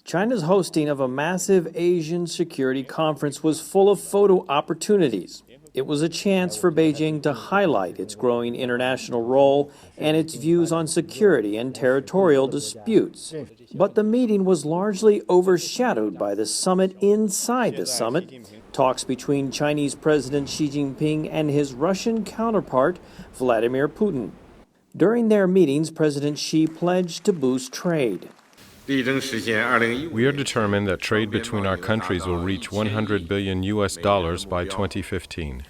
China's hosting of a massive Asian security conference was full of photo opportunities. It was a chance for Beijing to highlight its growing international role and its views on security and territorial disputes. But the meeting was largely overshadowed by the summit inside the summit, talks between Chinese President Xi Jinping and his Russian counterpart, Vladimir Putin. During their meetings, President Xi pledged to boost trade. We are determined that trade between our countries will reach $100 billion by 2015.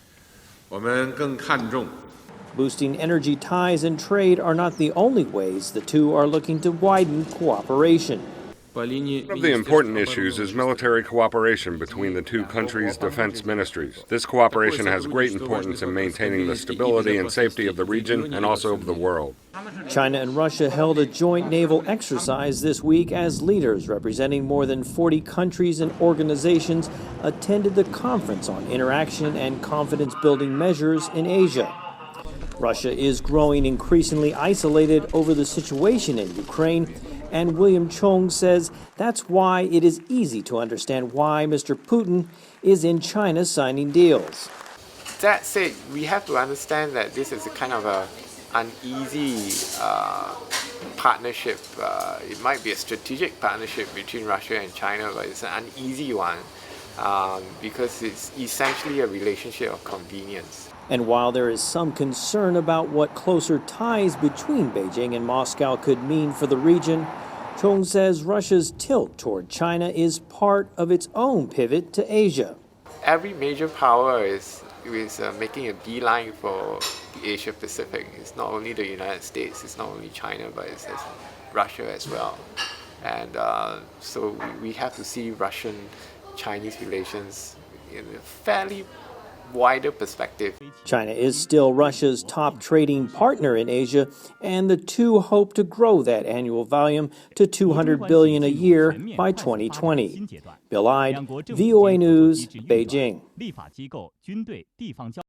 Boosting energy ties and trade are not the only ways the two are looking to widen cooperation. One of the important issues is military cooperation between the two countries' defense ministries. This cooperation has great importance in maintaining the stability and safety of the region and also of the world. China and Russia held a joint naval exercise this week as leaders representing more than 40 countries and organizations attended the conference on interaction and confidence-building measures in Asia. Russia is growing increasingly isolated over the situation in Ukraine, and William Chung says that's why it is easy to understand why Mr. Putin is in China signing deals. That said, we have to understand that this is a kind of a uneasy partnership. It might be a strategic partnership between Russia and China, but it's an uneasy one because it's essentially a relationship of convenience. And while there is some concern about what closer ties between Beijing and Moscow could mean for the region, Chung says Russia's tilt toward China is part of its own pivot to Asia. Every major power is making a beeline for the Asia Pacific. It's not only the United States, it's not only China, but it's Russia as well. And so we have to see Russian-Chinese relations in a fairly wider perspective. China is still Russia's top trading partner in Asia, and the two hope to grow that annual volume to $200 billion a year by 2020. Bill Ide, VOA News, Beijing.